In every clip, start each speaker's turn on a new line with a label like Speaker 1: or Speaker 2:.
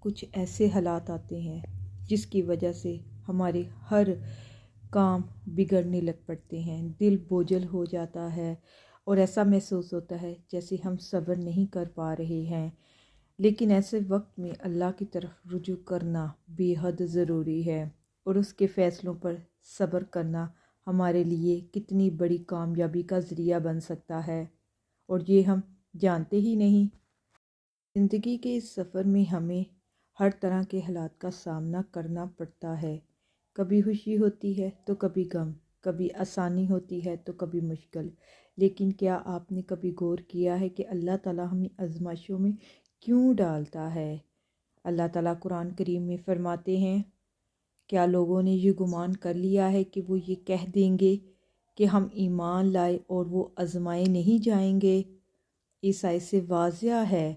Speaker 1: کچھ ایسے حالات آتے ہیں جس کی وجہ سے ہمارے ہر کام بگڑنے لگ پڑتے ہیں، دل بوجھل ہو جاتا ہے اور ایسا محسوس ہوتا ہے جیسے ہم صبر نہیں کر پا رہے ہیں۔ لیکن ایسے وقت میں اللہ کی طرف رجوع کرنا بے حد ضروری ہے، اور اس کے فیصلوں پر صبر کرنا ہمارے لیے کتنی بڑی کامیابی کا ذریعہ بن سکتا ہے، اور یہ ہم جانتے ہی نہیں۔ زندگی کے اس سفر میں ہمیں ہر طرح کے حالات کا سامنا کرنا پڑتا ہے، کبھی خوشی ہوتی ہے تو کبھی غم، کبھی آسانی ہوتی ہے تو کبھی مشکل۔ لیکن کیا آپ نے کبھی غور کیا ہے کہ اللہ تعالیٰ ہمیں آزمائشوں میں کیوں ڈالتا ہے؟ اللہ تعالیٰ قرآن کریم میں فرماتے ہیں، کیا لوگوں نے یہ گمان کر لیا ہے کہ وہ یہ کہہ دیں گے کہ ہم ایمان لائے اور وہ آزمائے نہیں جائیں گے؟ اس آیت سے واضح ہے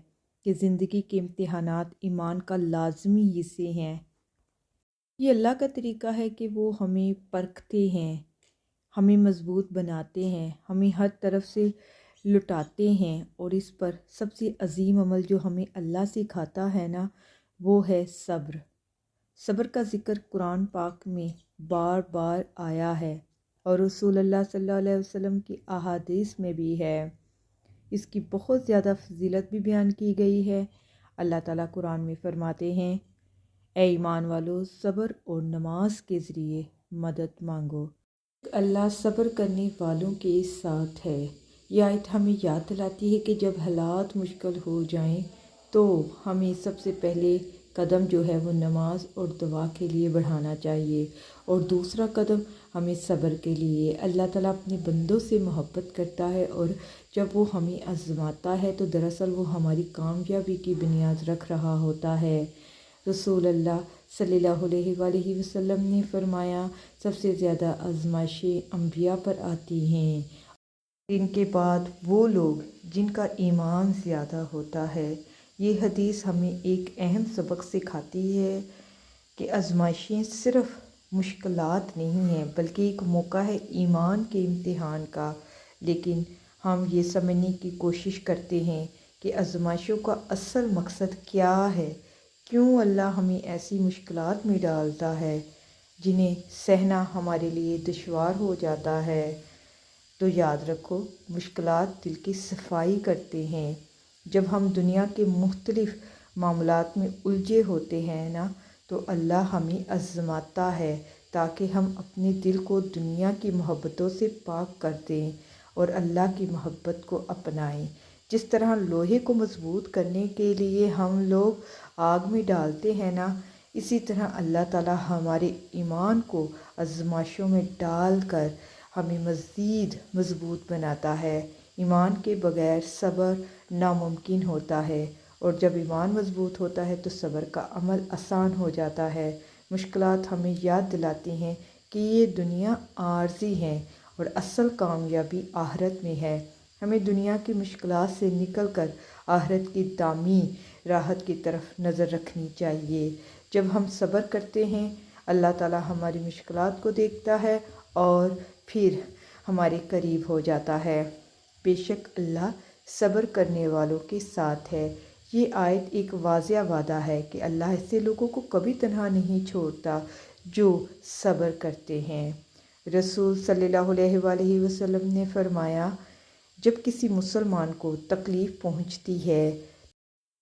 Speaker 1: کہ زندگی کے امتحانات ایمان کا لازمی حصے ہیں۔ یہ اللہ کا طریقہ ہے کہ وہ ہمیں پرکھتے ہیں، ہمیں مضبوط بناتے ہیں، ہمیں ہر طرف سے لٹاتے ہیں، اور اس پر سب سے عظیم عمل جو ہمیں اللہ سکھاتا ہے نا، وہ ہے صبر۔ صبر کا ذکر قرآن پاک میں بار بار آیا ہے، اور رسول اللہ صلی اللہ علیہ وسلم کی احادیث میں بھی ہے۔ اس کی بہت زیادہ فضیلت بھی بیان کی گئی ہے۔ اللہ تعالیٰ قرآن میں فرماتے ہیں، اے ایمان والو، صبر اور نماز کے ذریعے مدد مانگو، اللہ صبر کرنے والوں کے ساتھ ہے۔ یہ آیت ہمیں یاد دلاتی ہے کہ جب حالات مشکل ہو جائیں تو ہمیں سب سے پہلے قدم جو ہے وہ نماز اور دعا کے لیے بڑھانا چاہیے، اور دوسرا قدم ہمیں صبر کے لیے۔ اللہ تعالیٰ اپنے بندوں سے محبت کرتا ہے، اور جب وہ ہمیں آزماتا ہے تو دراصل وہ ہماری کامیابی کی بنیاد رکھ رہا ہوتا ہے۔ رسول اللہ صلی اللہ علیہ وآلہ وسلم نے فرمایا، سب سے زیادہ آزمائشیں انبیاء پر آتی ہیں، ان کے بعد وہ لوگ جن کا ایمان زیادہ ہوتا ہے۔ یہ حدیث ہمیں ایک اہم سبق سکھاتی ہے کہ آزمائشیں صرف مشکلات نہیں ہیں بلکہ ایک موقع ہے ایمان کے امتحان کا۔ لیکن ہم یہ سمجھنے کی کوشش کرتے ہیں کہ آزمائشوں کا اصل مقصد کیا ہے، کیوں اللہ ہمیں ایسی مشکلات میں ڈالتا ہے جنہیں سہنا ہمارے لیے دشوار ہو جاتا ہے۔ تو یاد رکھو، مشکلات دل کی صفائی کرتے ہیں۔ جب ہم دنیا کے مختلف معاملات میں الجھے ہوتے ہیں نا، تو اللہ ہمیں آزماتا ہے تاکہ ہم اپنے دل کو دنیا کی محبتوں سے پاک کر دیں اور اللہ کی محبت کو اپنائیں۔ جس طرح لوہے کو مضبوط کرنے کے لیے ہم لوگ آگ میں ڈالتے ہیں نا، اسی طرح اللہ تعالیٰ ہمارے ایمان کو آزمائشوں میں ڈال کر ہمیں مزید مضبوط بناتا ہے۔ ایمان کے بغیر صبر ناممکن ہوتا ہے، اور جب ایمان مضبوط ہوتا ہے تو صبر کا عمل آسان ہو جاتا ہے۔ مشکلات ہمیں یاد دلاتی ہیں کہ یہ دنیا عارضی ہے اور اصل کامیابی آخرت میں ہے۔ ہمیں دنیا کی مشکلات سے نکل کر آخرت کی دامی راحت کی طرف نظر رکھنی چاہیے۔ جب ہم صبر کرتے ہیں، اللہ تعالیٰ ہماری مشکلات کو دیکھتا ہے اور پھر ہمارے قریب ہو جاتا ہے۔ بے شک اللہ صبر کرنے والوں کے ساتھ ہے۔ یہ آیت ایک واضح وعدہ ہے کہ اللہ ایسے لوگوں کو کبھی تنہا نہیں چھوڑتا جو صبر کرتے ہیں۔ رسول صلی اللہ علیہ وآلہ وسلم نے فرمایا، جب کسی مسلمان کو تکلیف پہنچتی ہے،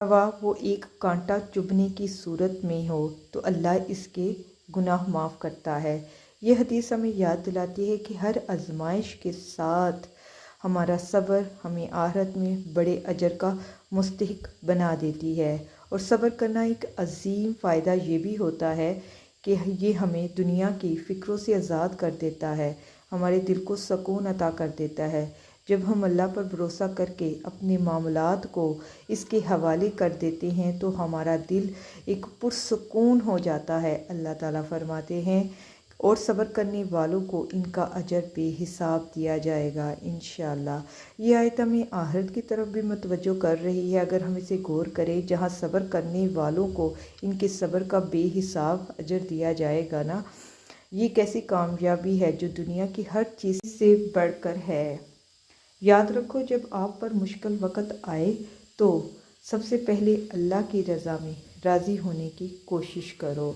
Speaker 1: خواہ وہ ایک کانٹا چبھنے کی صورت میں ہو، تو اللہ اس کے گناہ معاف کرتا ہے۔ یہ حدیث ہمیں یاد دلاتی ہے کہ ہر آزمائش کے ساتھ ہمارا صبر ہمیں آخرت میں بڑے اجر کا مستحق بنا دیتی ہے، اور صبر کرنا ایک عظیم فائدہ یہ بھی ہوتا ہے کہ یہ ہمیں دنیا کی فکروں سے آزاد کر دیتا ہے، ہمارے دل کو سکون عطا کر دیتا ہے۔ جب ہم اللہ پر بھروسہ کر کے اپنے معاملات کو اس کے حوالے کر دیتے ہیں تو ہمارا دل ایک پرسکون ہو جاتا ہے۔ اللہ تعالیٰ فرماتے ہیں، اور صبر کرنے والوں کو ان کا اجر بے حساب دیا جائے گا انشاءاللہ۔ یہ آیت ہمیں آخرت کی طرف بھی متوجہ کر رہی ہے۔ اگر ہم اسے غور کریں، جہاں صبر کرنے والوں کو ان کے صبر کا بے حساب اجر دیا جائے گا نا، یہ کیسی کامیابی ہے جو دنیا کی ہر چیز سے بڑھ کر ہے۔ یاد رکھو، جب آپ پر مشکل وقت آئے تو سب سے پہلے اللہ کی رضا میں راضی ہونے کی کوشش کرو۔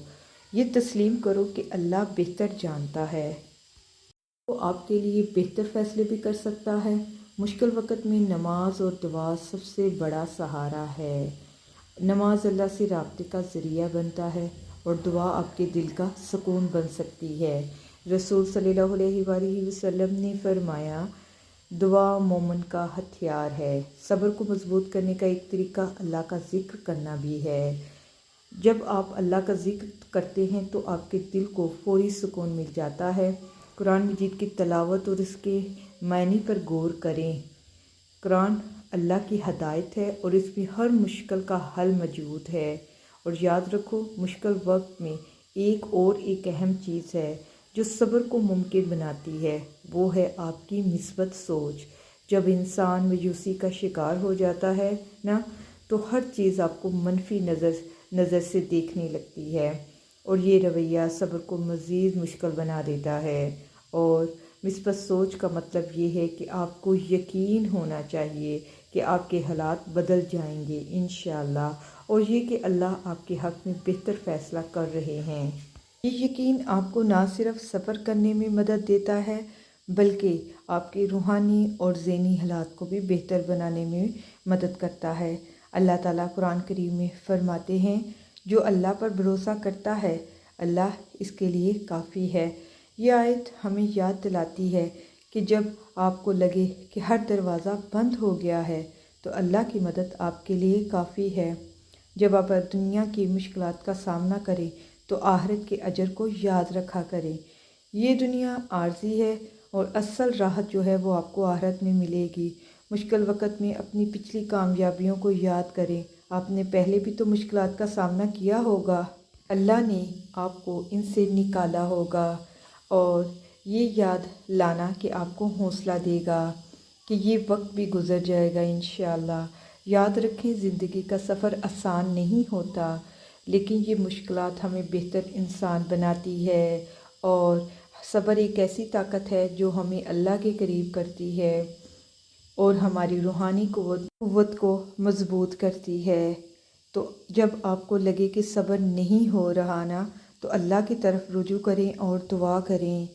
Speaker 1: یہ تسلیم کرو کہ اللہ بہتر جانتا ہے، وہ آپ کے لیے بہتر فیصلے بھی کر سکتا ہے۔ مشکل وقت میں نماز اور دعا سب سے بڑا سہارا ہے۔ نماز اللہ سے رابطے کا ذریعہ بنتا ہے اور دعا آپ کے دل کا سکون بن سکتی ہے۔ رسول صلی اللہ علیہ وآلہ وسلم نے فرمایا، دعا مومن کا ہتھیار ہے۔ صبر کو مضبوط کرنے کا ایک طریقہ اللہ کا ذکر کرنا بھی ہے۔ جب آپ اللہ کا ذکر کرتے ہیں تو آپ کے دل کو فوری سکون مل جاتا ہے۔ قرآن مجید کی تلاوت اور اس کے معنی پر غور کریں۔ قرآن اللہ کی ہدایت ہے اور اس میں ہر مشکل کا حل موجود ہے۔ اور یاد رکھو، مشکل وقت میں ایک اہم چیز ہے جو صبر کو ممکن بناتی ہے، وہ ہے آپ کی مثبت سوچ۔ جب انسان مایوسی کا شکار ہو جاتا ہے نا، تو ہر چیز آپ کو منفی نظر سے دیکھنے لگتی ہے، اور یہ رویہ صبر کو مزید مشکل بنا دیتا ہے۔ اور مثبت سوچ کا مطلب یہ ہے کہ آپ کو یقین ہونا چاہیے کہ آپ کے حالات بدل جائیں گے انشاءاللہ، اور یہ کہ اللہ آپ کے حق میں بہتر فیصلہ کر رہے ہیں۔ یہ یقین آپ کو نہ صرف صبر کرنے میں مدد دیتا ہے بلکہ آپ کے روحانی اور ذہنی حالات کو بھی بہتر بنانے میں مدد کرتا ہے۔ اللہ تعالیٰ قرآن کریم میں فرماتے ہیں، جو اللہ پر بھروسہ کرتا ہے اللہ اس کے لیے کافی ہے۔ یہ آیت ہمیں یاد دلاتی ہے کہ جب آپ کو لگے کہ ہر دروازہ بند ہو گیا ہے تو اللہ کی مدد آپ کے لیے کافی ہے۔ جب آپ دنیا کی مشکلات کا سامنا کریں تو آخرت کے اجر کو یاد رکھا کریں۔ یہ دنیا عارضی ہے اور اصل راحت جو ہے وہ آپ کو آخرت میں ملے گی۔ مشکل وقت میں اپنی پچھلی کامیابیوں کو یاد کریں۔ آپ نے پہلے بھی تو مشکلات کا سامنا کیا ہوگا، اللہ نے آپ کو ان سے نکالا ہوگا، اور یہ یاد لانا کہ آپ کو حوصلہ دے گا کہ یہ وقت بھی گزر جائے گا انشاءاللہ۔ یاد رکھیں، زندگی کا سفر آسان نہیں ہوتا، لیکن یہ مشکلات ہمیں بہتر انسان بناتی ہے، اور صبر ایک ایسی طاقت ہے جو ہمیں اللہ کے قریب کرتی ہے اور ہماری روحانی قوت کو مضبوط کرتی ہے۔ تو جب آپ کو لگے کہ صبر نہیں ہو رہا نا، تو اللہ کی طرف رجوع کریں اور دعا کریں،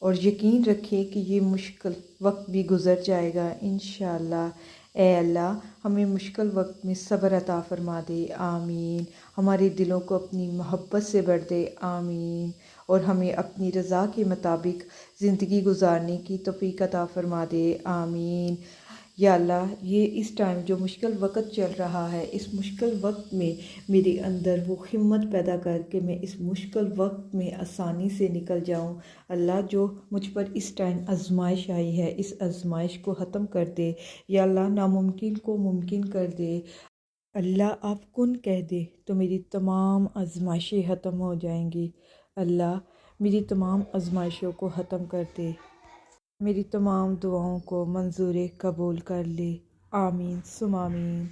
Speaker 1: اور یقین رکھیں کہ یہ مشکل وقت بھی گزر جائے گا انشاءاللہ۔ اے اللہ، ہمیں مشکل وقت میں صبر عطا فرما دے، آمین۔ ہمارے دلوں کو اپنی محبت سے بھر دے، آمین، اور ہمیں اپنی رضا کے مطابق زندگی گزارنے کی توفیق عطا فرما دے، آمین۔ یا اللہ، یہ اس ٹائم جو مشکل وقت چل رہا ہے، اس مشکل وقت میں میرے اندر وہ ہمت پیدا کر کے میں اس مشکل وقت میں آسانی سے نکل جاؤں۔ اللہ، جو مجھ پر اس ٹائم آزمائش آئی ہے، اس آزمائش کو ختم کر دے۔ یا اللہ، ناممکن کو ممکن کر دے۔ اللہ، آپ کن کہہ دے تو میری تمام آزمائشیں ختم ہو جائیں گی۔ اللہ، میری تمام آزمائشوں کو ختم کر دے، میری تمام دعاؤں کو منظور قبول کر لے، آمین ثم آمین۔